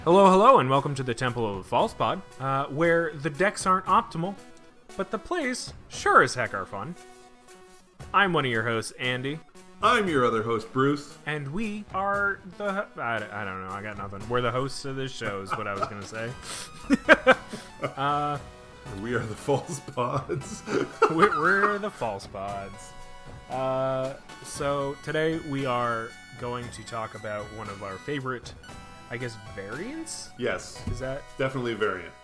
Hello, hello, and welcome to the Temple of the False Pod, where the decks aren't optimal, but the plays sure as heck are fun. I'm one of your hosts, Andy. I'm your other host, Bruce. And we are the... I don't know, I got nothing. We're the hosts of this show is what I was going to say. We are the False Pods. we're the False Pods. So today we are going to talk about one of our favorite... I guess variants? Yes. Is that definitely a variant?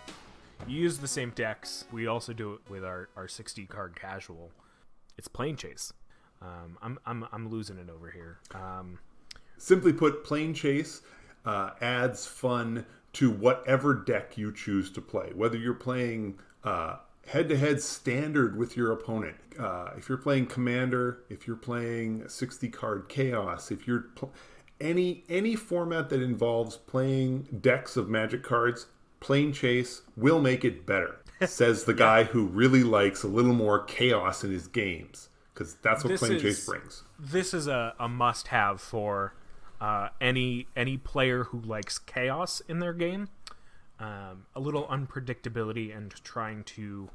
You use the same decks. We also do it with our 60 card casual. It's Planechase. I'm losing it over here. Simply put, Planechase adds fun to whatever deck you choose to play. Whether you're playing head-to-head standard with your opponent, if you're playing Commander, if you're playing 60 card Chaos, if you're any format that involves playing decks of Magic cards, Planechase will make it better, says the guy who really likes a little more chaos in his games, because that's what Planechase brings. This is a must-have for any player who likes chaos in their game, a little unpredictability, and trying to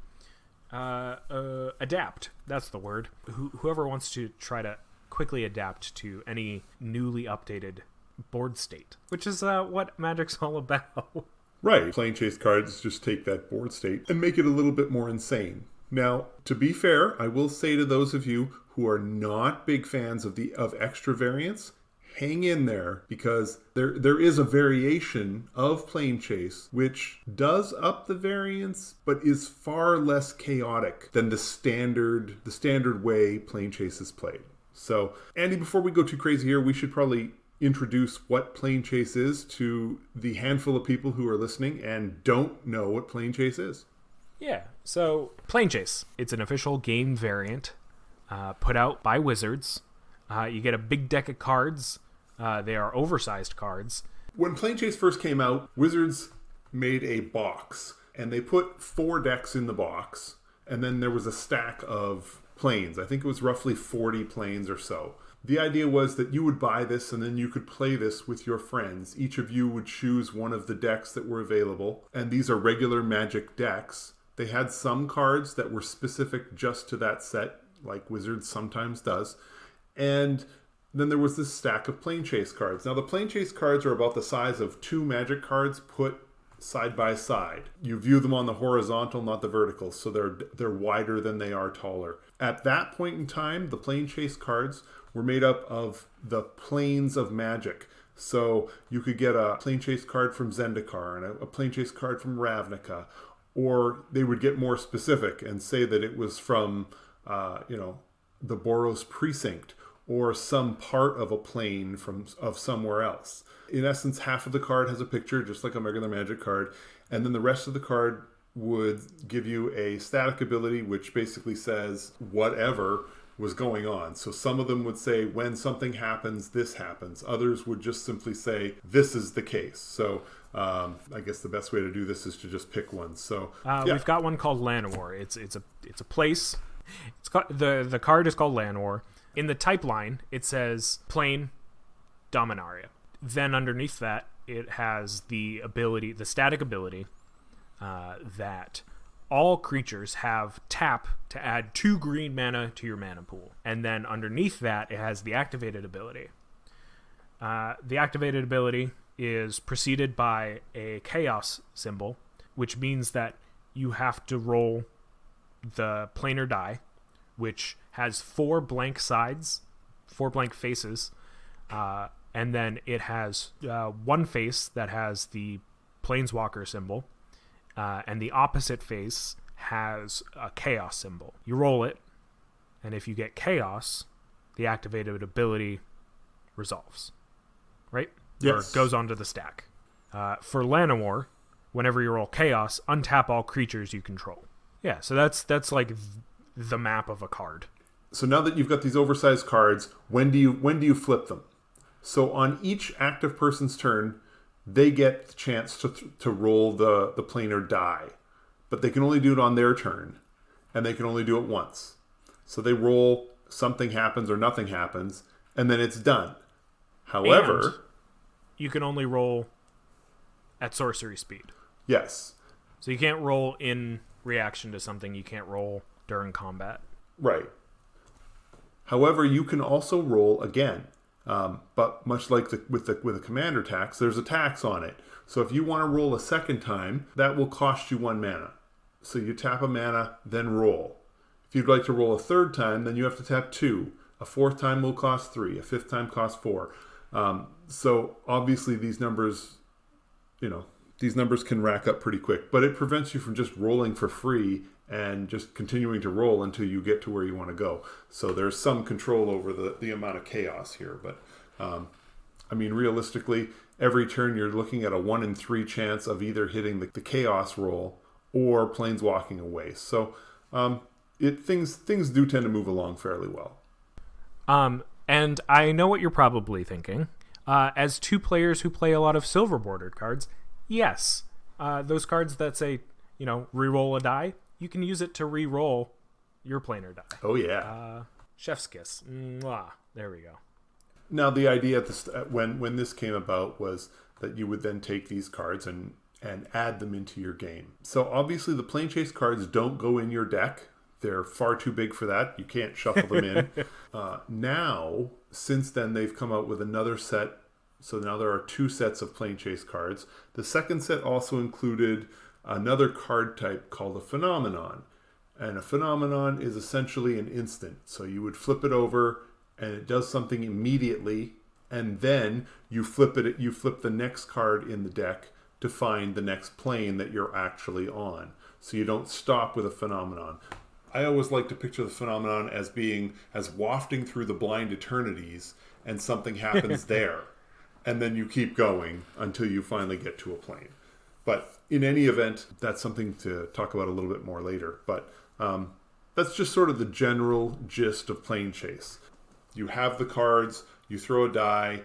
adapt. That's the word. Whoever wants to try to quickly adapt to any newly updated board state, which is what Magic's all about. Right. Planechase cards just take that board state and make it a little bit more insane. Now, to be fair, I will say to those of you who are not big fans of extra variants, hang in there, because there is a variation of Planechase which does up the variance but is far less chaotic than the standard way Planechase is played. So, Andy, before we go too crazy here, we should probably introduce what Planechase is to the handful of people who are listening and don't know what Planechase is. Yeah, so Planechase, it's an official game variant put out by Wizards. You get a big deck of cards. They are oversized cards. When Planechase first came out, Wizards made a box, and they put 4 decks in the box, and then there was a stack of planes. I think it was roughly 40 planes or so. The idea was that you would buy this and then you could play this with your friends. Each of you would choose one of the decks that were available, and these are regular Magic decks. They had some cards that were specific just to that set, like Wizards sometimes does. And then there was this stack of Planechase cards. Now, the Planechase cards are about the size of 2 Magic cards put side by side. You view them on the horizontal, not the vertical, so they're wider than they are taller. At that point in time, the Planechase cards were made up of the planes of Magic. So you could get a Planechase card from Zendikar and a Planechase card from Ravnica, or they would get more specific and say that it was from the Boros Precinct, or some part of a plane of somewhere else. In essence, half of the card has a picture, just like a regular Magic card, and then the rest of the card would give you a static ability, which basically says whatever was going on. So some of them would say, when something happens, this happens. Others would just simply say, this is the case. So I guess the best way to do this is to just pick one. So we've got one called Llanowar. It's a place. It's called, the card is called Llanowar. In the type line, it says Plane Dominaria. Then underneath that, it has the static ability that all creatures have tap to add 2 green mana to your mana pool. And then underneath that, it has the activated ability. The activated ability is preceded by a chaos symbol, which means that you have to roll the planar die, which has 4 blank sides, 4 blank faces, and then it has one face that has the Planeswalker symbol, and the opposite face has a chaos symbol. You roll it, and if you get chaos, the activated ability resolves, right? Yes. Or goes onto the stack. For Llanowar, whenever you roll chaos, untap all creatures you control. Yeah, so that's like the map of a card. So now that you've got these oversized cards, when do you flip them? So on each active person's turn, they get the chance to roll the planar die. But they can only do it on their turn, and they can only do it once. So they roll, something happens or nothing happens, and then it's done. However, you can only roll at sorcery speed. Yes. So you can't roll in reaction to something. You can't roll during combat. Right. However, you can also roll again. But much like with a commander tax, there's a tax on it. So if you want to roll a second time, that will cost you 1 mana. So you tap a mana, then roll. If you'd like to roll a third time, then you have to tap 2. A fourth time will cost 3. A fifth time costs 4. So obviously these numbers, these numbers can rack up pretty quick. But it prevents you from just rolling for free and just continuing to roll until you get to where you want to go. So there's some control over the amount of chaos here. But, realistically, every turn you're looking at a 1 in 3 chance of either hitting the chaos roll or planeswalking away. So things do tend to move along fairly well. And I know what you're probably thinking. As 2 players who play a lot of silver-bordered cards, yes. Those cards that say, re-roll a die, you can use it to re-roll your planar die. Oh, yeah. Chef's kiss. Mwah. There we go. Now, the idea when this came about was that you would then take these cards and add them into your game. So, obviously, the Planechase cards don't go in your deck. They're far too big for that. You can't shuffle them in. Now, since then, they've come out with another set. So now there are 2 sets of Planechase cards. The second set also included another card type called a phenomenon. And a phenomenon is essentially an instant. So you would flip it over and it does something immediately. And then you flip the next card in the deck to find the next plane that you're actually on. So you don't stop with a phenomenon. I always like to picture the phenomenon as wafting through the blind eternities and something happens there. And then you keep going until you finally get to a plane. But in any event, that's something to talk about a little bit more later. But that's just sort of the general gist of Planechase. You have the cards, you throw a die.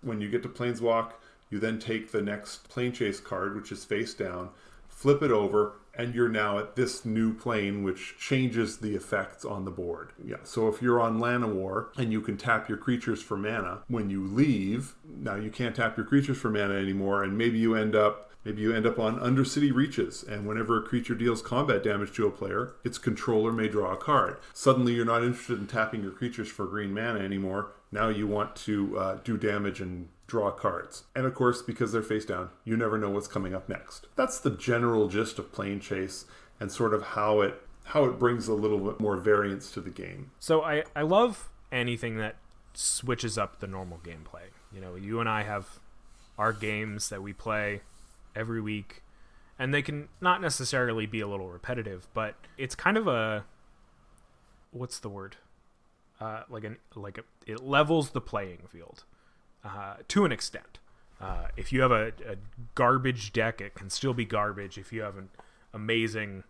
When you get to Planeswalk, you then take the next Planechase card, which is face down, flip it over, and you're now at this new plane, which changes the effects on the board. Yeah. So if you're on Llanowar and you can tap your creatures for mana, when you leave, now you can't tap your creatures for mana anymore, and maybe you end up on Undercity Reaches, and whenever a creature deals combat damage to a player, its controller may draw a card. Suddenly you're not interested in tapping your creatures for green mana anymore. Now you want to do damage and draw cards. And of course, because they're face down, you never know what's coming up next. That's the general gist of Planechase and sort of how it brings a little bit more variance to the game. So I love anything that switches up the normal gameplay. You and I have our games that we play every week, and they can not necessarily be a little repetitive, but it's kind of a, what's the word? It levels the playing field to an extent. If you have a garbage deck, it can still be garbage. If you have an amazing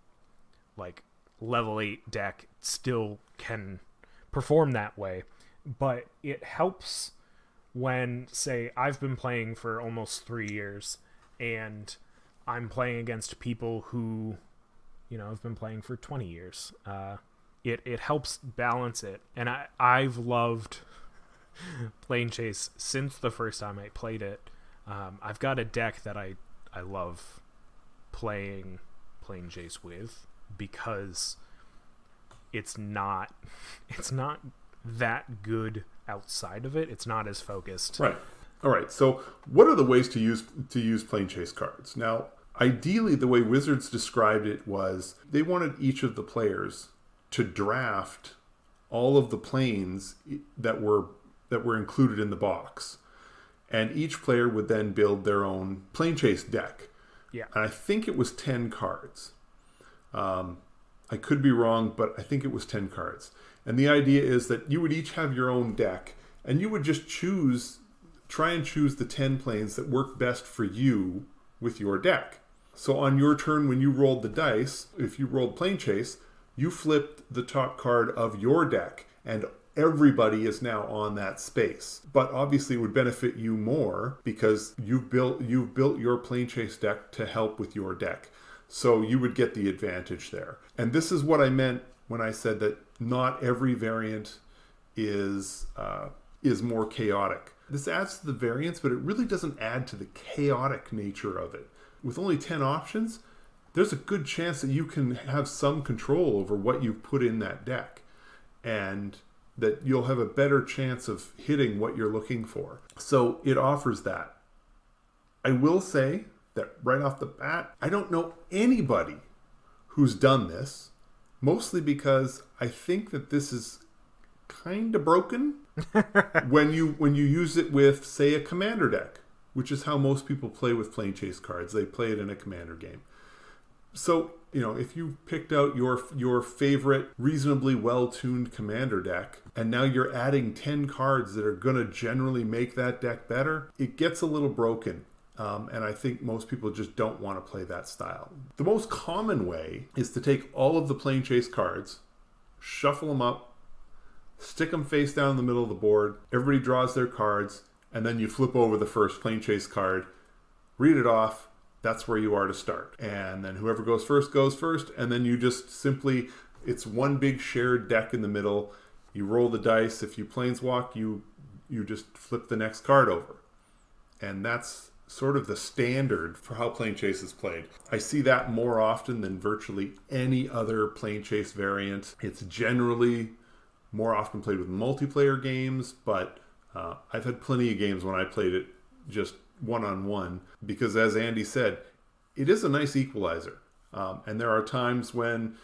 level 8 deck, it still can perform that way. But it helps when, say, I've been playing for almost 3 years and I'm playing against people who, have been playing for 20 years. It helps balance it. And I've loved Planechase since the first time I played it. I've got a deck that I love playing Planechase with because it's not that good outside of it. It's not as focused. Right. All right. So what are the ways to use Planechase cards? Now, ideally, the way Wizards described it was they wanted each of the players to draft all of the planes that were included in the box. And each player would then build their own Planechase deck. Yeah. And I think it was 10 cards. I could be wrong, but I think it was 10 cards. And the idea is that you would each have your own deck, and you would just try and choose the 10 planes that work best for you with your deck. So on your turn, when you rolled the dice, if you rolled Planechase, you flipped the top card of your deck, and everybody is now on that space. But obviously it would benefit you more because you've built your Planechase deck to help with your deck. So you would get the advantage there. And this is what I meant when I said that not every variant is more chaotic. this adds to the variance, but it really doesn't add to the chaotic nature of it. With only 10 options, there's a good chance that you can have some control over what you put in that deck, and that you'll have a better chance of hitting what you're looking for. So it offers that. I will say that right off the bat, I don't know anybody who's done this, mostly because I think that this is kind of broken when you use it with, say, a commander deck, which is how most people play with Planechase cards. They play it in a commander game. So, if you picked out your favorite reasonably well-tuned commander deck, and now you're adding 10 cards that are going to generally make that deck better, it gets a little broken. And I think most people just don't want to play that style. The most common way is to take all of the Planechase cards, shuffle them up, stick them face down in the middle of the board, everybody draws their cards, and then you flip over the first Planechase card, read it off, that's where you are to start. And then whoever goes first, and then you just simply, it's one big shared deck in the middle, you roll the dice, if you planeswalk, you just flip the next card over. And that's sort of the standard for how Planechase is played. I see that more often than virtually any other Planechase variant. It's generally more often played with multiplayer games, but I've had plenty of games when I played it just one-on-one, because as Andy said, it is a nice equalizer. And there are times when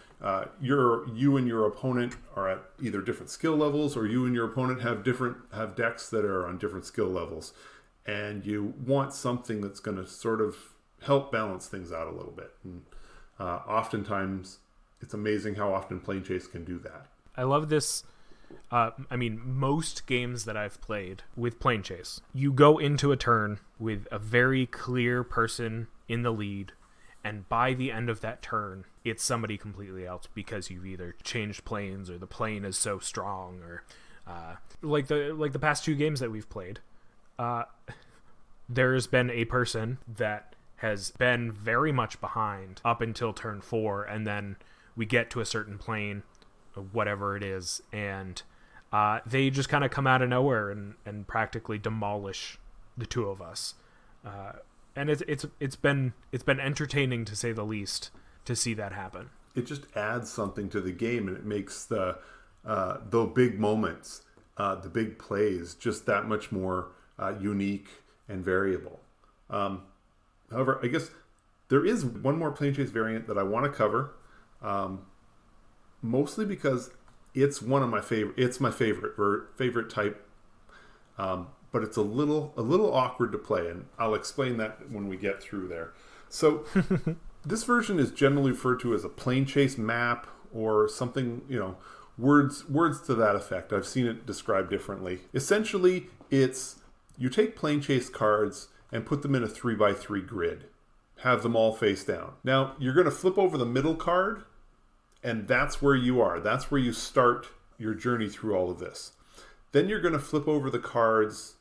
you and your opponent are at either different skill levels, or you and your opponent have decks that are on different skill levels. And you want something that's going to sort of help balance things out a little bit. And oftentimes, it's amazing how often Planechase can do that. I love this. Most games that I've played with Planechase, you go into a turn with a very clear person in the lead, and by the end of that turn, it's somebody completely else, because you've either changed planes, or the plane is so strong, or like the past 2 games that we've played. There's been a person that has been very much behind up until turn 4, and then we get to a certain plane, or whatever it is, and they just kind of come out of nowhere and practically demolish the 2 of us. And it's been entertaining, to say the least, to see that happen. It just adds something to the game, and it makes the big moments, the big plays, just that much more unique and variable. However, I guess there is one more Planechase variant that I want to cover, mostly because it's one of my favorite. It's my favorite type, but it's a little awkward to play, and I'll explain that when we get through there. So this version is generally referred to as a Planechase map, or something, words to that effect. I've seen it described differently. Essentially, it's you take Planechase cards and put them in a 3x3 grid. Have them all face down. Now, you're going to flip over the middle card, and that's where you are. That's where you start your journey through all of this. Then you're going to flip over the cards,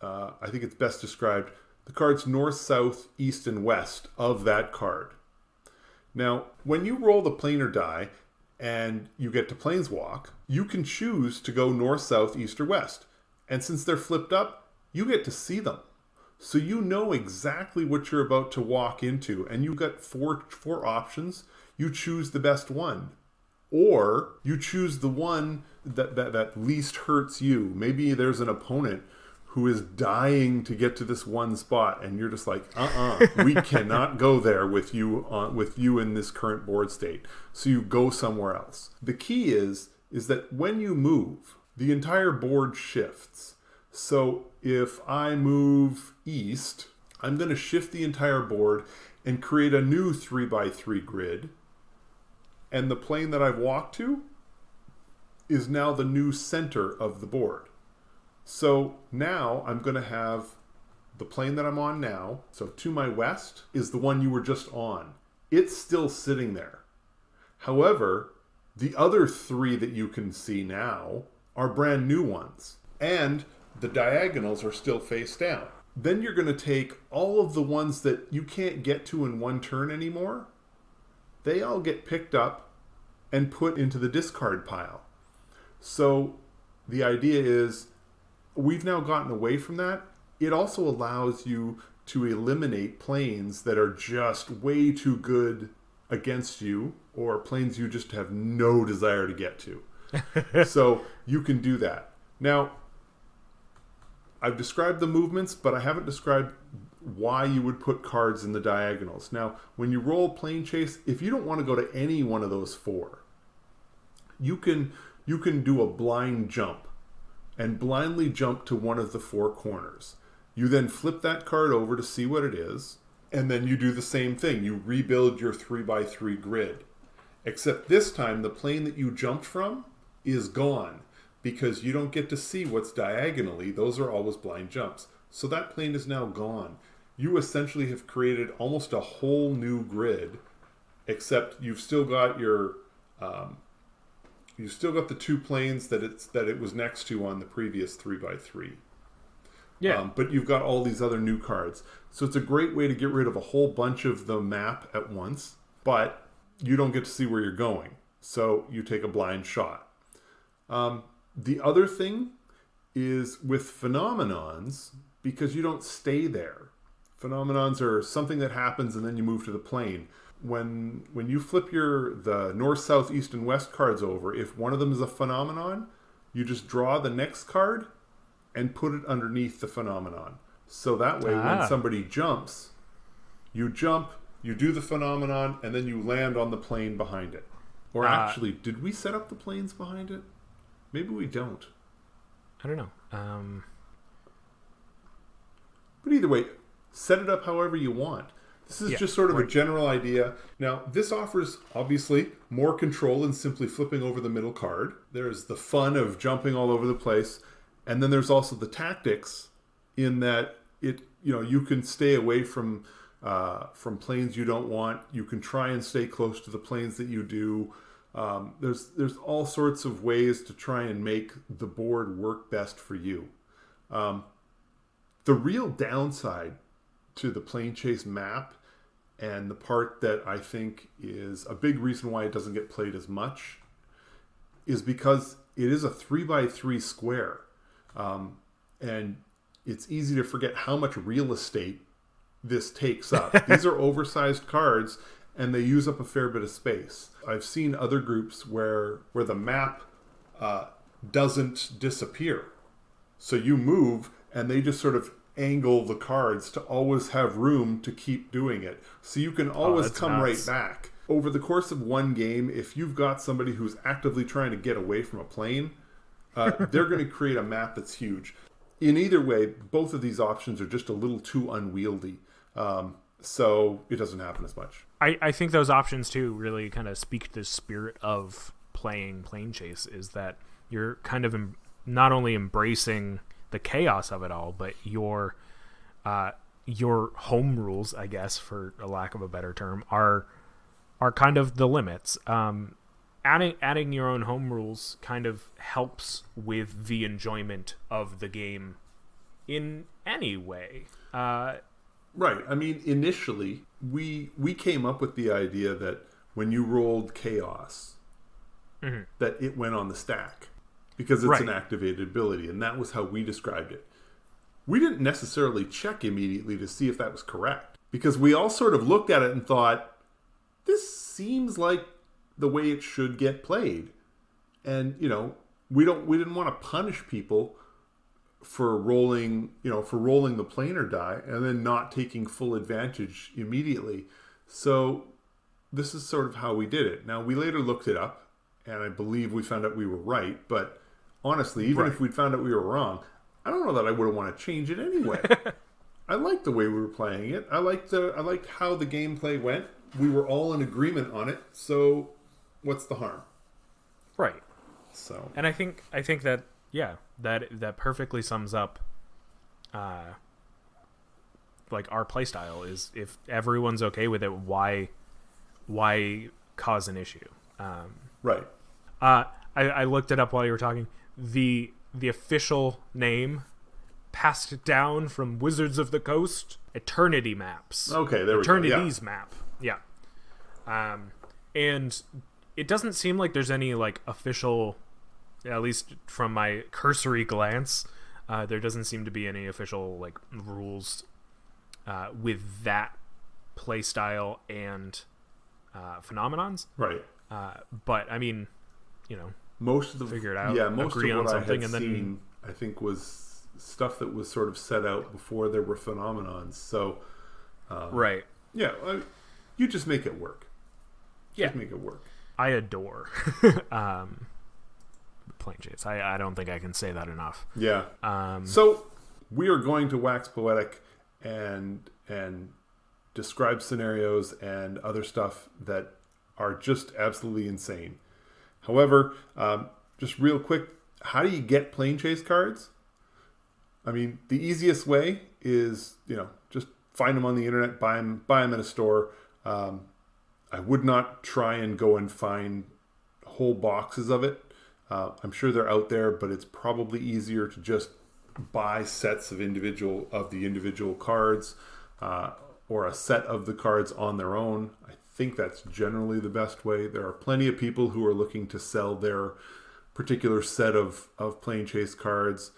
I think it's best described, the cards north, south, east, and west of that card. Now, when you roll the planar die and you get to planeswalk, you can choose to go north, south, east, or west. And since they're flipped up, you get to see them. So you know exactly what you're about to walk into, and you've got four options. You choose the best one, or you choose the one that least hurts you. Maybe there's an opponent who is dying to get to this one spot, and you're just like, we cannot go there with you in this current board state. So you go somewhere else. The key is that when you move, the entire board shifts. So if I move east, I'm going to shift the entire board and create a new 3x3 grid. And the plane that I've walked to is now the new center of the board. So now I'm going to have the plane that I'm on now. So to my west is the one you were just on. It's still sitting there. However, the other 3 that you can see now are brand new ones. And the diagonals are still face down. Then you're going to take all of the ones that you can't get to in one turn anymore. They all get picked up and put into the discard pile. So the idea is we've now gotten away from that. It also allows you to eliminate planes that are just way too good against you, or planes you just have no desire to get to. So you can do that. Now, I've described the movements, but I haven't described why you would put cards in the diagonals. Now, when you roll Planechase, if you don't want to go to any one of those four, you can do a blind jump and blindly jump to one of the four corners. You then flip that card over to see what it is, and then you do the same thing. You rebuild your 3x3 grid. Except this time, the plane that you jumped from is gone, because you don't get to see what's diagonally. Those are always blind jumps. So that plane is now gone. You essentially have created almost a whole new grid, except you've still got your you've still got the two planes that it was next to on the previous 3x3. Yeah. But you've got all these other new cards. So it's a great way to get rid of a whole bunch of the map at once, but you don't get to see where you're going. So you take a blind shot. The other thing is with phenomenons, because you don't stay there. Phenomenons are something that happens and then you move to the plane. When you flip the north, south, east, and west cards over, if one of them is a phenomenon, you just draw the next card and put it underneath the phenomenon. So that way, when somebody jumps, you jump, you do the phenomenon, and then you land on the plane behind it. Or actually, did we set up the planes behind it? Maybe we don't. I don't know. But either way, set it up however you want. This is just sort of a general idea. Now, this offers, obviously, more control than simply flipping over the middle card. There's the fun of jumping all over the place. And then there's also the tactics in that you can stay away from planes you don't want. You can try and stay close to the planes that you do. There's all sorts of ways to try and make the board work best for you. The real downside to the Planechase map, and the part that I think is a big reason why it doesn't get played as much, is because it is a 3x3 square. And it's easy to forget how much real estate this takes up. These are oversized cards, and they use up a fair bit of space. I've seen other groups where the map doesn't disappear. So you move, and they just sort of angle the cards to always have room to keep doing it. So you can always come right back. Over the course of one game, if you've got somebody who's actively trying to get away from a plane, they're going to create a map that's huge. In either way, both of these options are just a little too unwieldy. So it doesn't happen as much. I think those options, too, really kind of speak to the spirit of playing Planechase, is that you're kind of not only embracing the chaos of it all, but your home rules, I guess, for a lack of a better term, are kind of the limits. Adding your own home rules kind of helps with the enjoyment of the game in any way. Right. I mean, initially, we came up with the idea that when you rolled chaos, that it went on the stack, because it's an activated ability, and that was how we described it. We didn't necessarily check immediately to see if that was correct, because we all sort of looked at it and thought, this seems like the way it should get played. And, we didn't want to punish people for rolling the planar die and then not taking full advantage immediately. So this is sort of how we did it. Now, we later looked it up, and I believe we found out we were right, but honestly, even if we'd found out we were wrong, I don't know that I would want to change it anyway. I liked the way we were playing it. I liked how the gameplay went. We were all in agreement on it, so what's the harm? Right. So, and I think that that perfectly sums up like our playstyle. Is if everyone's okay with it, why cause an issue? Right. I looked it up while you were talking. The official name passed down from Wizards of the Coast, Eternity Maps. Okay, there we go. Eternity's map. Yeah. And it doesn't seem like there's any like official, at least from my cursory glance, There doesn't seem to be any official like rules with that play style and phenomenons. Right. But I mean, most of the figure it out. Most agree of on what I something, had and then seen, I think, was stuff that was sort of set out before there were phenomenons. So, right. Yeah, you just make it work. Yeah, just make it work. I adore Planechase. I don't think I can say that enough. Yeah. So we are going to wax poetic and describe scenarios and other stuff that are just absolutely insane. However, just real quick, how do you get Planechase cards? I mean, the easiest way is, just find them on the internet, buy them at a store. I would not try and go and find whole boxes of it. I'm sure they're out there, but it's probably easier to just buy sets of the individual cards, or a set of the cards on their own. I think that's generally the best way. There are plenty of people who are looking to sell their particular set of Planechase cards.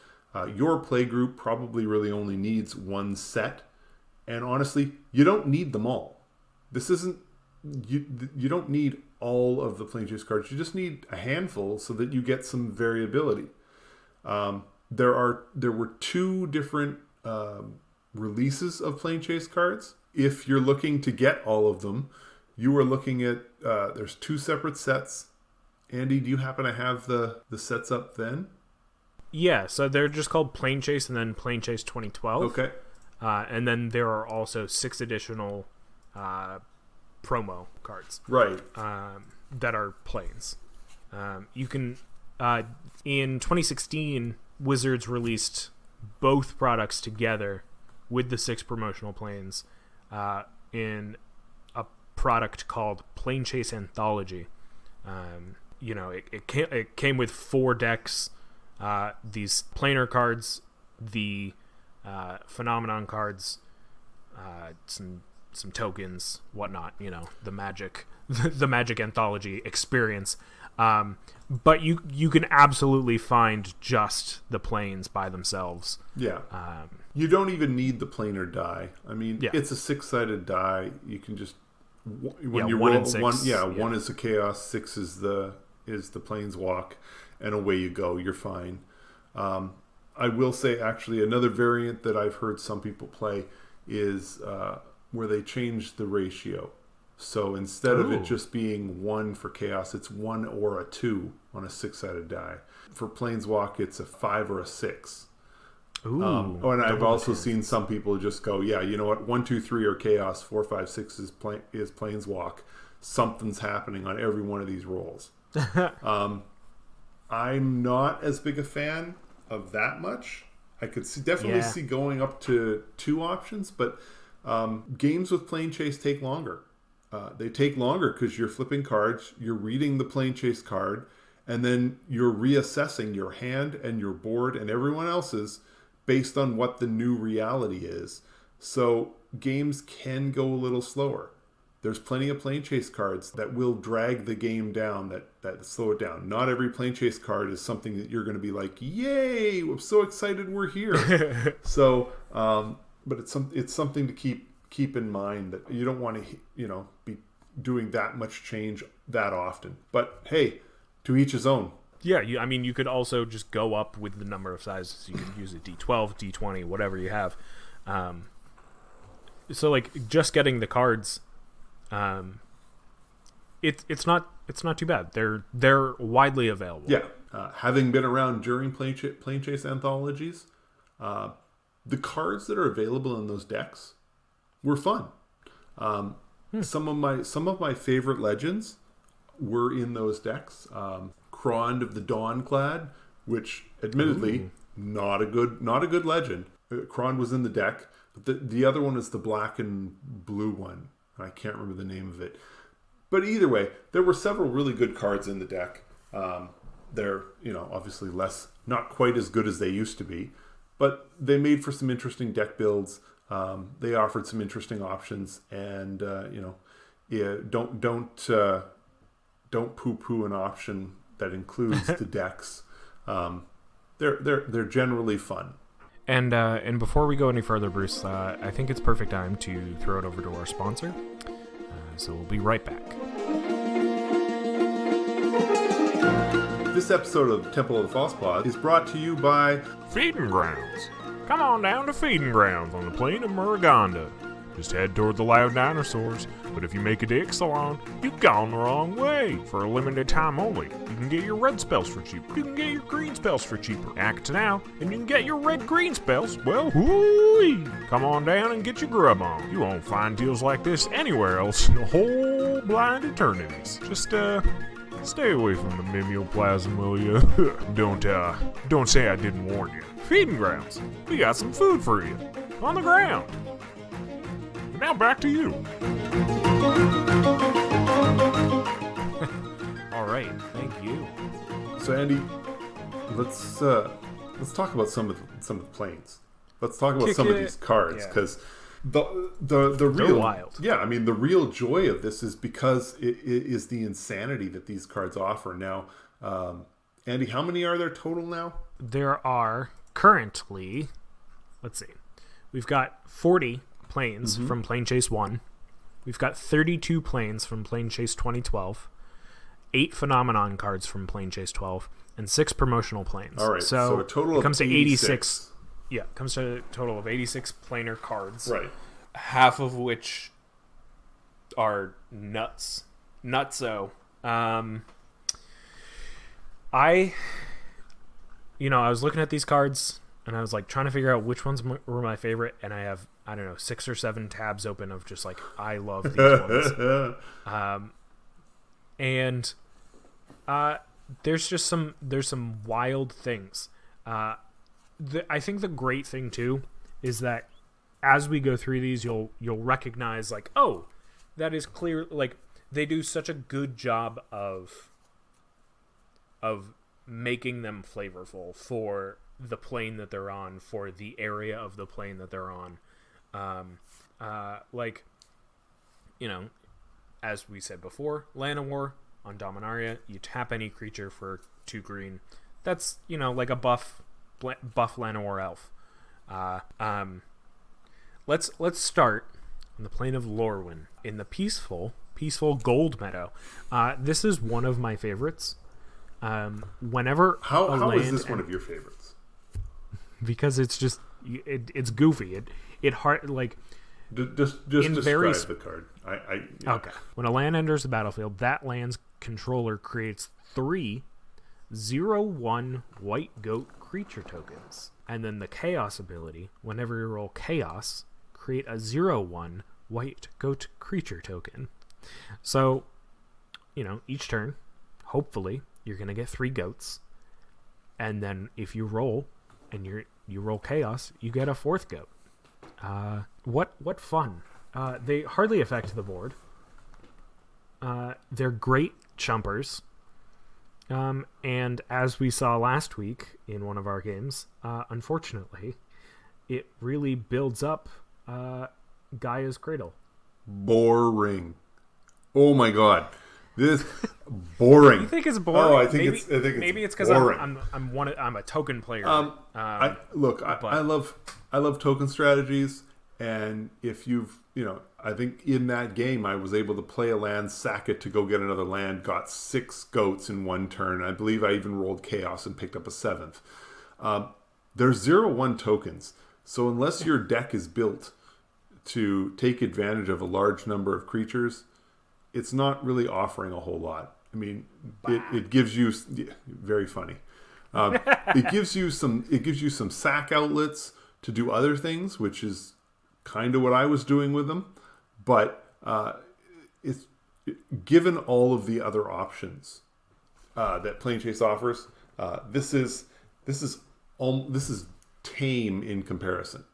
Your play group probably really only needs one set, and honestly, you don't need them all. This isn't you don't need all of the Planechase cards. You just need a handful so that you get some variability. There were 2 different releases of Planechase cards. If you're looking to get all of them, you are looking at there's 2 separate sets. Andy, do you happen to have the sets up then? Yeah, so they're just called Planechase and then Planechase 2012. Okay. And then there are also 6 additional promo cards. Right. That are planes. You can in 2016, Wizards released both products together with the 6 promotional planes in a product called Planechase Anthology. It came with 4 decks, these planar cards, the phenomenon cards, some tokens, whatnot. The magic, the Magic Anthology experience. But you can absolutely find just the planes by themselves. Yeah. You don't even need the planar die. I mean, it's a 6-sided die. You can just when you roll 1 and 6. 1 is the chaos, 6 is the planeswalk, and away you go. You're fine. I will say, actually, another variant that I've heard some people play is where they change the ratio. So instead of it just being 1 for chaos, it's 1 or a 2 on a 6-sided die. For planeswalk, it's a 5 or a 6. Ooh, and I've also seen some people just go, yeah, you know what, 1, 2, 3 are chaos, 4, 5, 6 is planeswalk. Something's happening on every one of these rolls. I'm not as big a fan of that much. I could definitely see going up to 2 options, but games with Planechase take longer. They take longer because you're flipping cards, you're reading the Planechase card, and then you're reassessing your hand and your board and everyone else's based on what the new reality is. So games can go a little slower. There's plenty of Planechase cards that will drag the game down, that slow it down. Not every Planechase card is something that you're going to be like, yay, I'm so excited we're here. So, but it's something to keep in mind, that you don't want to, be doing that much change that often. But hey, to each his own. Yeah, you could also just go up with the number of sizes. You could use a D12, D20, whatever you have. So like just getting the cards, it's not too bad. They're widely available. Yeah, having been around during Planechase anthologies, the cards that are available in those decks were fun. Some of my favorite legends were in those decks. Krond of the Dawnclad, which admittedly not a good legend. Krond was in the deck, but the other one is the black and blue one. I can't remember the name of it. But either way, there were several really good cards in the deck. They're, obviously not quite as good as they used to be, but they made for some interesting deck builds. They offered some interesting options, and don't poo-poo an option that includes the decks. they're generally fun. And before we go any further, Bruce, I think it's perfect time to throw it over to our sponsor. So we'll be right back. This episode of Temple of the False Paw is brought to you by Feeding Grounds. Come on down to Feeding Grounds on the plain of Muruganda. Just head toward the Loud Dinosaurs, but if you make it to Ixalan, you've gone the wrong way. For a limited time only, you can get your red spells for cheap. You can get your green spells for cheaper. Act now, and you can get your red-green spells, well, whoo-wee. Come on down and get your grub on. You won't find deals like this anywhere else in the whole blind eternities. Just, stay away from the mimeoplasm, will you? Don't say I didn't warn you. Feeding Grounds, we got some food for you. On the ground. Now back to you. All right, thank you. So Andy, let's talk about some of the planes. Let's talk about some of these cards because the They're real wild. Yeah, I mean the real joy of this is because it is the insanity that these cards offer. Now, Andy, how many are there total now? There are currently, let's see, we've got 40 planes from Planechase 1. We've got 32 planes from Planechase 2012, 8 Phenomenon cards from Planechase 12, and 6 promotional planes. All right, so a total it comes of to 86. Yeah, it comes to a total of 86 planar cards. Right. Half of which are nutso. I was looking at these cards and I was like trying to figure out which ones were my favorite, and I have, I don't know, 6 or 7 tabs open of just like, I love these ones. And there's some wild things. I think the great thing too is that as we go through these, you'll recognize like, oh, that is clear. Like they do such a good job of making them flavorful for the plane that they're on, for the area of the plane that they're on. As we said before, Llanowar on Dominaria, you tap any creature for 2 green. That's, like a buff Llanowar elf. Let's start on the plane of Lorwyn in the peaceful gold meadow. This is one of my favorites. Whenever how is this one of your favorites? Because it's just it's goofy. It hard like just describe the card. Okay. When a land enters the battlefield, that land's controller creates 3 0/1 white goat creature tokens, and then the chaos ability. Whenever you roll chaos, create a 0/1 white goat creature token. So, each turn, hopefully, you're gonna get 3 goats, and then if you roll and you roll chaos, you get a 4th goat. What fun! They hardly affect the board. They're great chumpers. And as we saw last week in one of our games, unfortunately, it really builds up Gaia's Cradle. Boring. Oh my god. This boring. You think it's boring? Oh, I think it's maybe it's because I'm a token player. I love token strategies, and if you've I think in that game I was able to play a land, sack it to go get another land, got 6 goats in one turn. I believe I even rolled chaos and picked up a 7th. There's 0/1 tokens, so unless your deck is built to take advantage of a large number of creatures, it's not really offering a whole lot. I mean, it gives you very funny. It gives you some sack outlets to do other things, which is kind of what I was doing with them. But it's given all of the other options that Planechase offers, this is tame in comparison.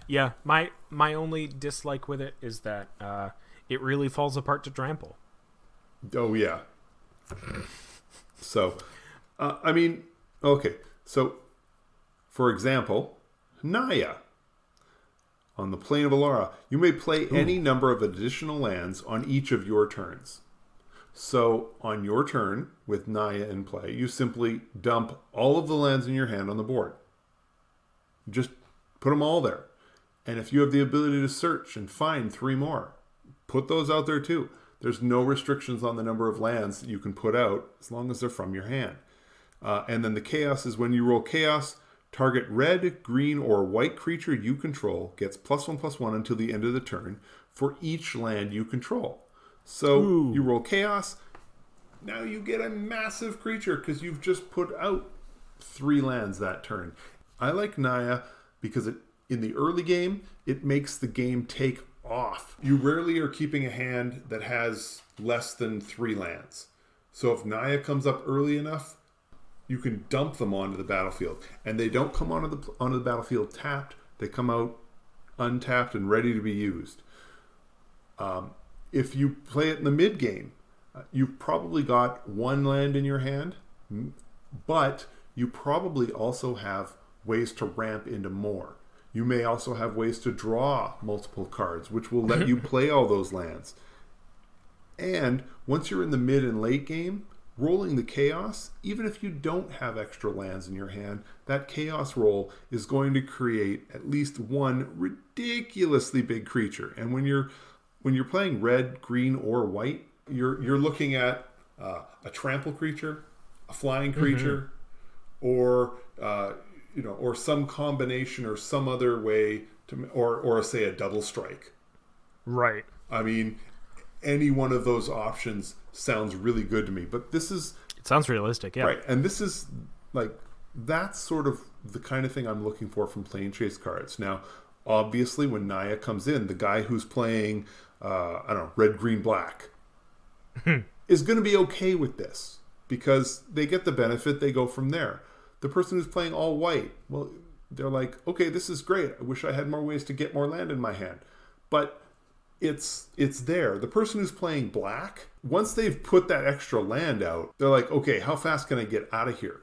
Yeah, my only dislike with it is that it really falls apart to trample. Oh yeah. So, okay. So, for example, Naya. On the plane of Alara, you may play any number of additional lands on each of your turns. So on your turn, with Naya in play, you simply dump all of the lands in your hand on the board. Just put them all there. And if you have the ability to search and find 3 more, put those out there too. There's no restrictions on the number of lands that you can put out as long as they're from your hand. And then the chaos is when you roll chaos, target red, green, or white creature you control gets +1/+1 until the end of the turn for each land you control. So you roll chaos. Now you get a massive creature because you've just put out 3 lands that turn. I like Naya because in the early game, it makes the game take off. You rarely are keeping a hand that has less than 3 lands. So if Naya comes up early enough, you can dump them onto the battlefield. And they don't come onto the battlefield tapped. They come out untapped and ready to be used. If you play it in the mid game, you've probably got 1 land in your hand, but you probably also have ways to ramp into more. You may also have ways to draw multiple cards, which will let you play all those lands. And once you're in the mid and late game, rolling the chaos, even if you don't have extra lands in your hand, that chaos roll is going to create at least 1 ridiculously big creature. And when you're playing red, green, or white, you're looking at a trample creature, a flying creature, or or some combination or some other way to, or say a double strike. Right. I mean, any one of those options sounds really good to me. But it sounds realistic, yeah. Right, and this is that's sort of the kind of thing I'm looking for from Planechase cards. Now, obviously, when Naya comes in, the guy who's playing red, green, black is going to be okay with this because they get the benefit. They go from there. The person who's playing all white, well, they're like, okay, this is great. I wish I had more ways to get more land in my hand. But it's there. The person who's playing black, once they've put that extra land out, they're like, okay, how fast can I get out of here?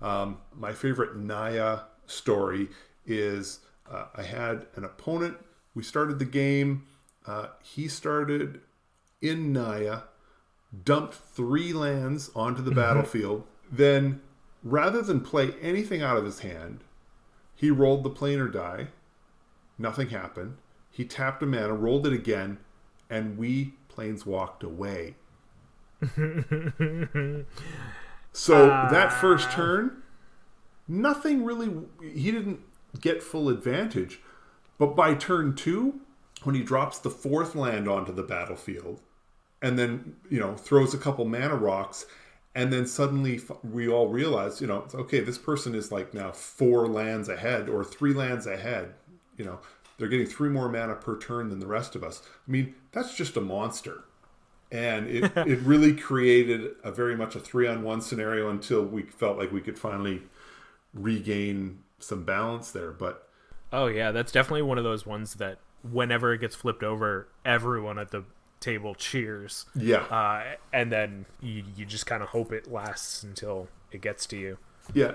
My favorite Naya story is I had an opponent. We started the game. He started in Naya, dumped 3 lands onto the battlefield. Then, rather than play anything out of his hand, he rolled the planar die. Nothing happened. He tapped a mana, rolled it again, and we planeswalked away. So that first turn, nothing really... He didn't get full advantage. But by turn 2, when he drops the 4th land onto the battlefield, and then, throws a couple mana rocks... And then suddenly we all realize, it's okay, this person is now 4 lands ahead or 3 lands ahead. They're getting 3 more mana per turn than the rest of us. I mean, that's just a monster. And it really created very much a 3-on-1 scenario until we felt like we could finally regain some balance there. But oh, yeah, that's definitely one of those ones that whenever it gets flipped over, everyone at the table cheers, and then you just kind of hope it lasts until it gets to you.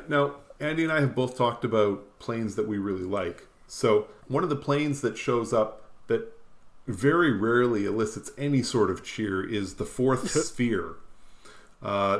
Now Andy and I have both talked about planes that we really like. So one of the planes that shows up that very rarely elicits any sort of cheer is the 4th sphere.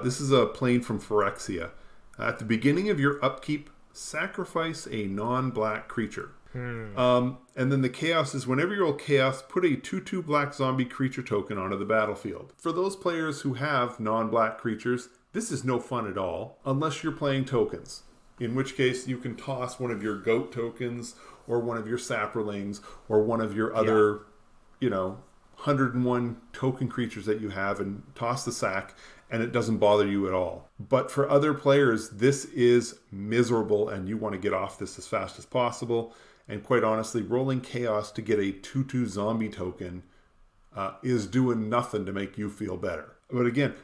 This is a plane from Phyrexia. At the beginning of your upkeep, sacrifice a non-black creature. And then the chaos is whenever you roll chaos, put a 2/2 black zombie creature token onto the battlefield. For those players who have non-black creatures, this is no fun at all unless you're playing tokens. In which case you can toss one of your goat tokens or one of your saprolings or one of your other, 101 token creatures that you have and toss the sack and it doesn't bother you at all. But for other players, this is miserable and you want to get off this as fast as possible. And quite honestly, rolling chaos to get a 2/2 zombie token is doing nothing to make you feel better. But again,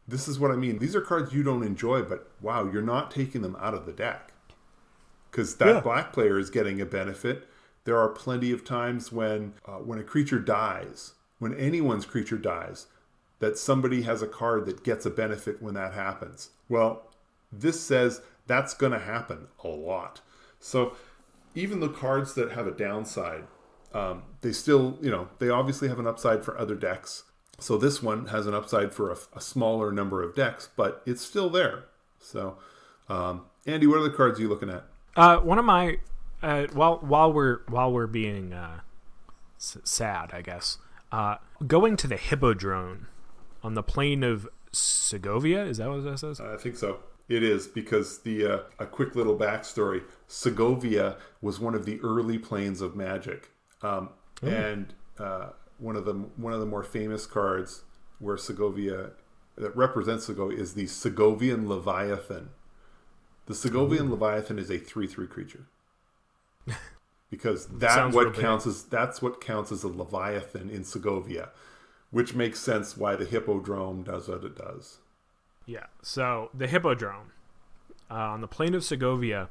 this is what I mean. These are cards you don't enjoy, but wow, you're not taking them out of the deck. Because that black player is getting a benefit. There are plenty of times when a creature dies, when anyone's creature dies, that somebody has a card that gets a benefit when that happens. Well, this says that's going to happen a lot. So even the cards that have a downside, they still, they obviously have an upside for other decks. So this one has an upside for a smaller number of decks, but it's still there. So, Andy, what other cards are you looking at? One of my while we're being sad, I guess. Going to the Hippodrome on the plane of Segovia. Is that what that says? I think so. It is, because a quick little backstory. Segovia was one of the early planes of Magic, and one of the more famous cards where Segovia that represents Segovia is the Segovian Leviathan. The Segovian Leviathan is a 3/3 creature. Because that's what counts as a Leviathan in Segovia, which makes sense why the Hippodrome does what it does. Yeah. So the Hippodrome on the plane of Segovia,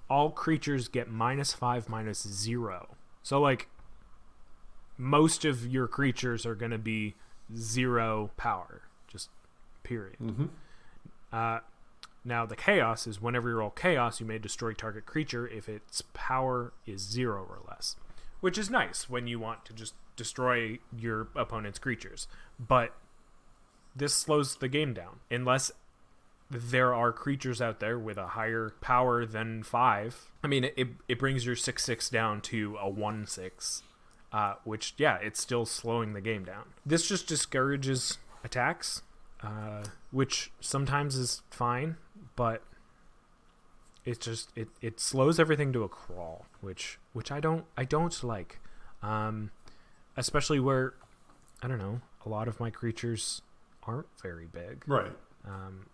all creatures get -5/-0. So like most of your creatures are going to be 0 power, just period. Now, the chaos is whenever you roll chaos, you may destroy target creature if its power is 0 or less, which is nice when you want to just destroy your opponent's creatures. But this slows the game down. Unless there are creatures out there with a higher power than 5. I mean, it brings your 6/6 down to a 1/6, which, yeah, it's still slowing the game down. This just discourages attacks, which sometimes is fine. But it's just it slows everything to a crawl, which I don't like, especially where I don't know, a lot of my creatures aren't very big. Right.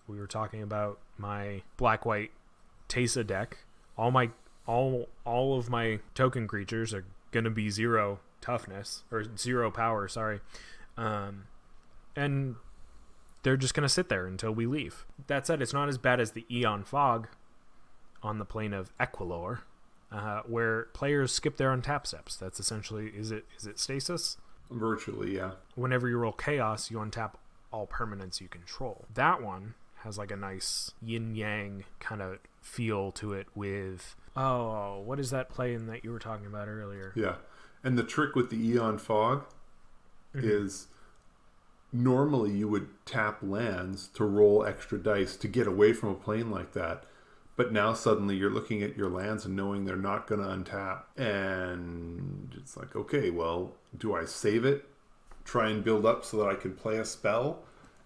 We were talking about my black-white Tesa deck. All of my token creatures are gonna be 0 toughness or 0 power. Sorry, and they're just going to sit there until we leave. That said, it's not as bad as the Aeon Fog on the plane of Equilor, where players skip their untap steps. That's essentially, is it stasis? Virtually, yeah. Whenever you roll chaos, you untap all permanents you control. That one has like a nice yin-yang kind of feel to it with, what is that play in that you were talking about earlier? Yeah, and the trick with the Aeon Fog is normally you would tap lands to roll extra dice to get away from a plane like that. But now suddenly you're looking at your lands and knowing they're not going to untap. And it's like, okay, well, do I save it, try and build up so that I can play a spell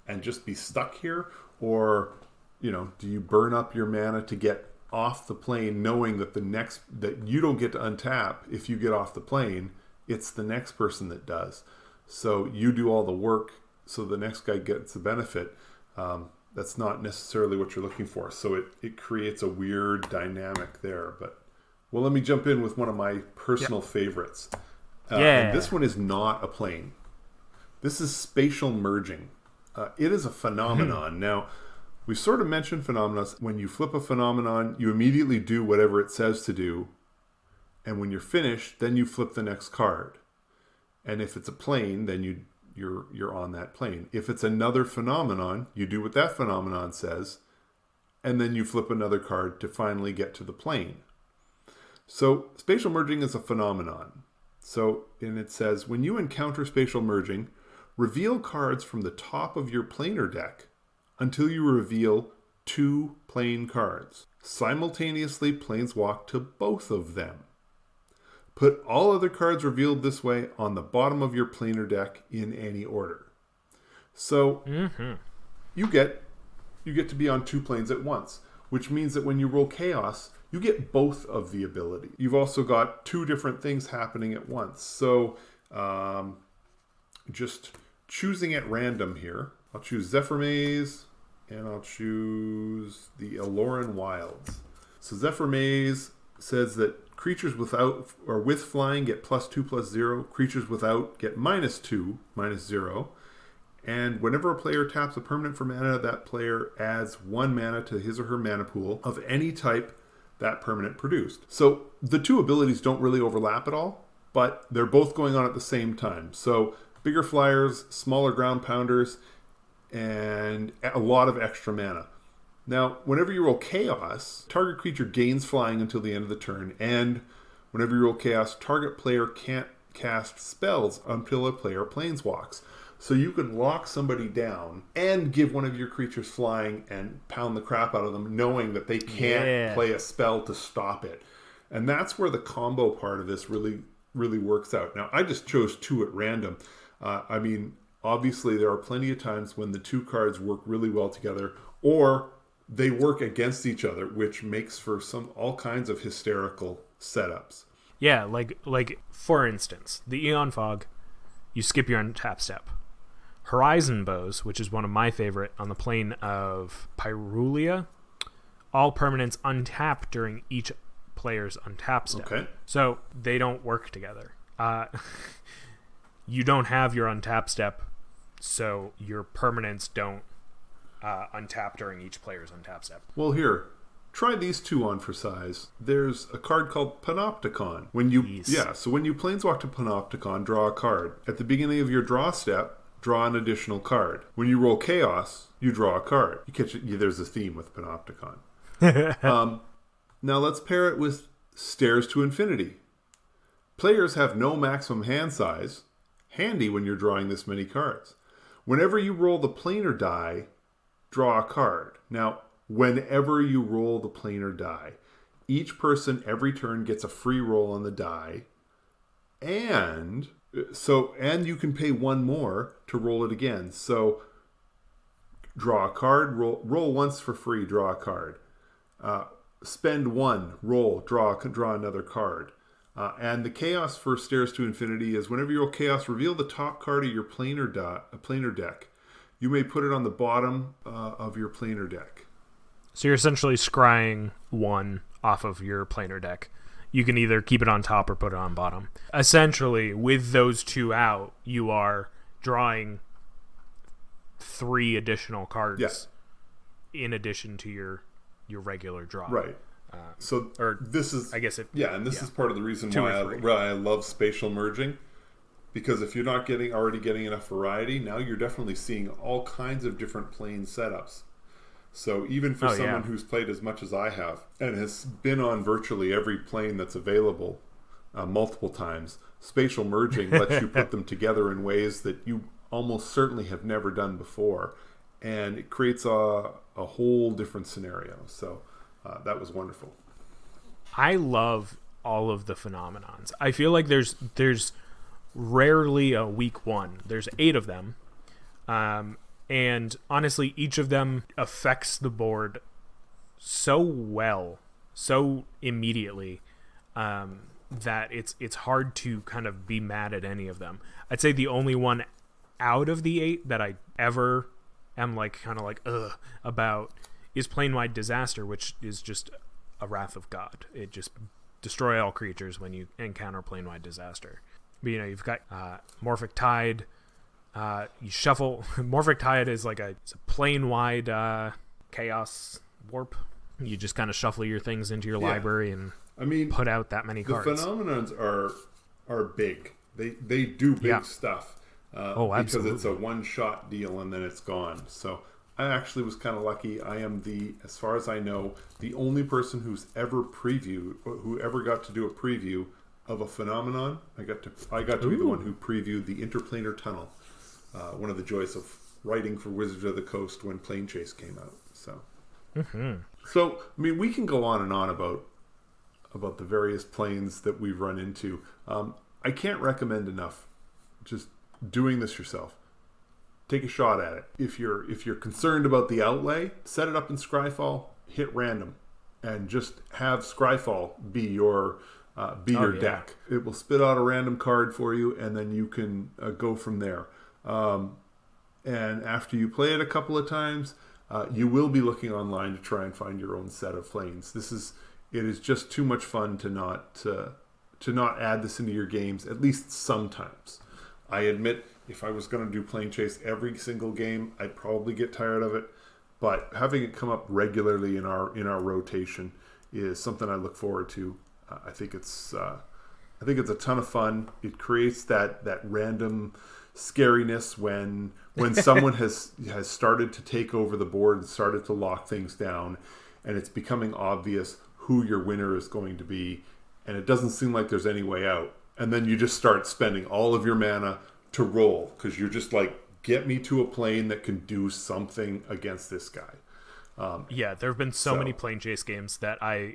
and just be stuck here? Or, do you burn up your mana to get off the plane, knowing that that you don't get to untap if you get off the plane, it's the next person that does. So you do all the work so the next guy gets the benefit. That's not necessarily what you're looking for. So it creates a weird dynamic there. But well, let me jump in with one of my personal favorites. And this one is not a plane. This is Spatial Merging. It is a phenomenon. Now, we sort of mentioned phenomena. When you flip a phenomenon, you immediately do whatever it says to do. And when you're finished, then you flip the next card. And if it's a plane, then you're on that plane. If it's another phenomenon, you do what that phenomenon says, and then you flip another card to finally get to the plane. So spatial merging is a phenomenon. And it says, when you encounter spatial merging, reveal cards from the top of your planar deck until you reveal 2 plane cards. Simultaneously planeswalk to both of them. Put all other cards revealed this way on the bottom of your planar deck in any order. So you get to be on 2 planes at once, which means that when you roll chaos, you get both of the ability. You've also got 2 different things happening at once. So just choosing at random here. I'll choose Zephyr Maze, and I'll choose the Aloran Wilds. So Zephyr Maze says that creatures without or with flying get +2/+0. Creatures without get -2/-0. And whenever a player taps a permanent for mana, that player adds 1 mana to his or her mana pool of any type that permanent produced. So the 2 abilities don't really overlap at all, but they're both going on at the same time. So bigger flyers, smaller ground pounders, and a lot of extra mana. Now, whenever you roll chaos, target creature gains flying until the end of the turn, and whenever you roll chaos, target player can't cast spells until a player planeswalks. So you can lock somebody down and give one of your creatures flying and pound the crap out of them, knowing that they can't play a spell to stop it. And that's where the combo part of this really, really works out. Now, I just chose 2 at random. I mean, obviously, there are plenty of times when the 2 cards work really well together, or they work against each other, which makes for all kinds of hysterical setups. Yeah, like for instance, the Aeon Fog, you skip your untap step. Horizon Bows, which is one of my favorite on the plane of Pyrulia, all permanents untap during each player's untap step. Okay. So they don't work together. You don't have your untap step, so your permanents don't untap during each player's untap step. Well, here, try these 2 on for size. There's a card called Panopticon. So when you planeswalk to Panopticon, draw a card. At the beginning of your draw step, draw an additional card. When you roll Chaos, you draw a card. You catch it. There's a theme with Panopticon. Now let's pair it with Stairs to Infinity. Players have no maximum hand size. Handy when you're drawing this many cards. Whenever you roll the planar die, draw a card. Now, whenever you roll the planar die, each person every turn gets a free roll on the die, and you can pay 1 more to roll it again. So draw a card, roll once for free, draw a card. Spend 1, roll, draw another card. And the Chaos for Stairs to Infinity is whenever you roll Chaos, reveal the top card of your planar deck. You may put it on the bottom of your planar deck. So you're essentially scrying 1 off of your planar deck. You can either keep it on top or put it on bottom. Essentially, with those 2 out, you are drawing 3 additional cards in addition to your regular draw. Right. This is part of the reason why I love Spatial Merging, because if you're not already getting enough variety, now you're definitely seeing all kinds of different plane setups. So even for someone who's played as much as I have and has been on virtually every plane that's available multiple times, Spatial Merging lets you put them together in ways that you almost certainly have never done before, and it creates a whole different scenario. So that was wonderful. I love all of the phenomenons. I feel like there's rarely a weak one. There's 8 of them. And honestly, each of them affects the board so well, so immediately, that it's hard to kind of be mad at any of them. I'd say the only one out of the 8 that I ever am about is Plane-Wide Disaster, which is just a Wrath of God. It just destroy all creatures when you encounter Plane-Wide Disaster. But, you've got Morphic Tide. You shuffle. Morphic Tide is it's a plane-wide chaos warp. You just kind of shuffle your things into your library and put out that many cards. The phenomenons are big. They do big stuff. Because it's a one-shot deal and then it's gone. So I actually was kind of lucky. I am as far as I know, the only person who ever got to do a preview of a phenomenon. I got to be the one who previewed the Interplanar Tunnel. One of the joys of writing for Wizards of the Coast when Planechase came out. So, we can go on and on about the various planes that we've run into. I can't recommend enough just doing this yourself. Take a shot at it. If you're concerned about the outlay, set it up in Scryfall, hit random, and just have Scryfall be your deck. It will spit out a random card for you, and then you can go from there. And after you play it a couple of times, you will be looking online to try and find your own set of planes. It is just too much fun to not add this into your games, at least sometimes. I admit, if I was going to do Planechase every single game, I'd probably get tired of it. But having it come up regularly in our rotation is something I look forward to. I think it's a ton of fun. It creates that random scariness when someone has started to take over the board and started to lock things down, and it's becoming obvious who your winner is going to be, and it doesn't seem like there's any way out. And then you just start spending all of your mana to roll because you're just get me to a plane that can do something against this guy. Yeah, there have been so many Planechase games that I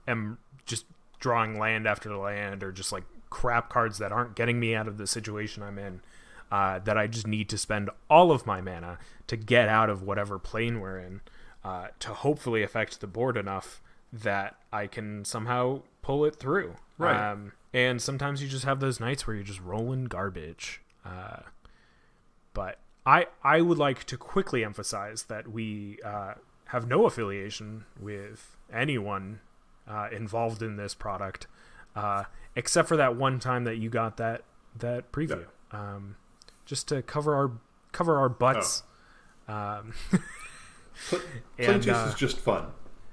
am just drawing land after land, or just like crap cards that aren't getting me out of the situation I'm in, that I just need to spend all of my mana to get out of whatever plane we're in, to hopefully affect the board enough that I can somehow pull it through. Right. And sometimes you just have those nights where you're just rolling garbage. But I would like to quickly emphasize that we have no affiliation with anyone involved in this product, except for that one time that you got that preview, just to cover our butts. Planechase is just fun.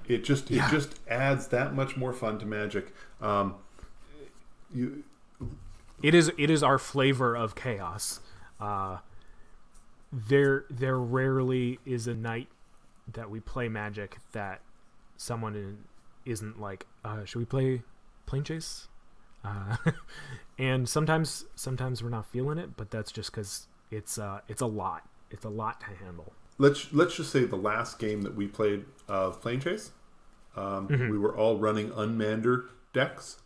It just adds that much more fun to Magic. It is our flavor of chaos. There rarely is a night that we play Magic that someone isn't like, should we play Planechase? And sometimes we're not feeling it, but that's just because it's a lot. It's a lot to handle. Let's just say the last game that we played of Planechase, we were all running Unmander decks,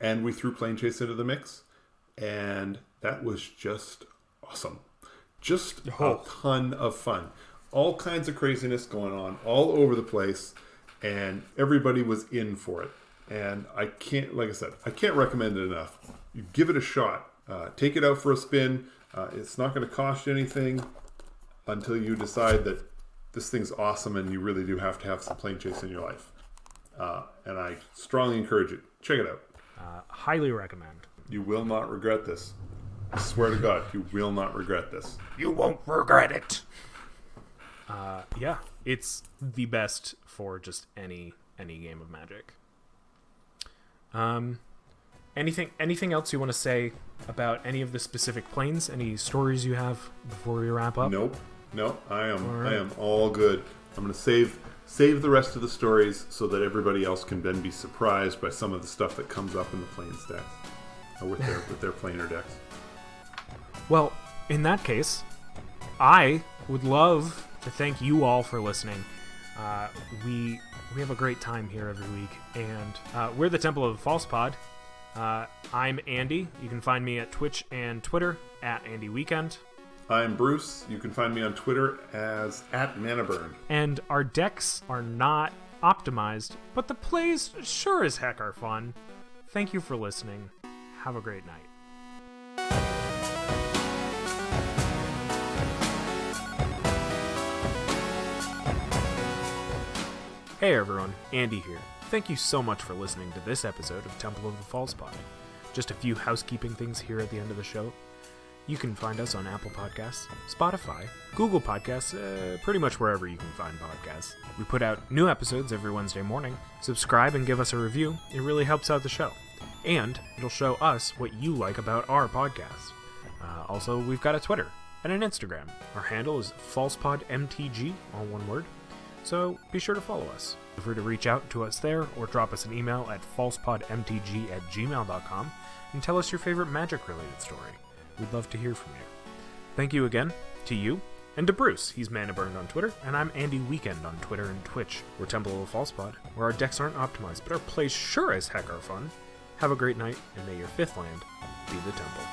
and we threw Planechase into the mix, and that was just awesome. Just a ton of fun. All kinds of craziness going on all over the place, and everybody was in for it. And I can't recommend it enough. You give it a shot. Take it out for a spin. It's not going to cost you anything until you decide that this thing's awesome and you really do have to have some Planechase in your life. And I strongly encourage it. Check it out. Highly recommend. You will not regret this. I swear to God, you will not regret this. You won't regret it. Yeah, it's the best for just any game of Magic. Anything else you want to say about any of the specific planes? Any stories you have before we wrap up? Nope. I am all good. I'm going to save the rest of the stories so that everybody else can then be surprised by some of the stuff that comes up in the planes decks, or with their planar decks. Well, in that case, I would love to thank you all for listening. We have a great time here every week, and we're the Temple of the False Pod. I'm Andy. You can find me at Twitch and Twitter at AndyWeekend. I'm Bruce. You can find me on Twitter as @ManaBurn. And our decks are not optimized, but the plays sure as heck are fun. Thank you for listening. Have a great night. Hey everyone, Andy here. Thank you so much for listening to this episode of Temple of the False Pod. Just a few housekeeping things here at the end of the show. You can find us on Apple Podcasts, Spotify, Google Podcasts, pretty much wherever you can find podcasts. We put out new episodes every Wednesday morning. Subscribe and give us a review. It really helps out the show. And it'll show us what you like about our podcast. Also, we've got a Twitter and an Instagram. Our handle is FalsePodMTG, all one word. So be sure to follow us. Feel free to reach out to us there or drop us an email at falsepodmtg@gmail.com and tell us your favorite Magic-related story. We'd love to hear from you. Thank you again to you and to Bruce. He's ManaBurned on Twitter, and I'm Andy Weekend on Twitter and Twitch. We're Temple of the False Pod, where our decks aren't optimized, but our plays sure as heck are fun. Have a great night, and may your fifth land be the Temple.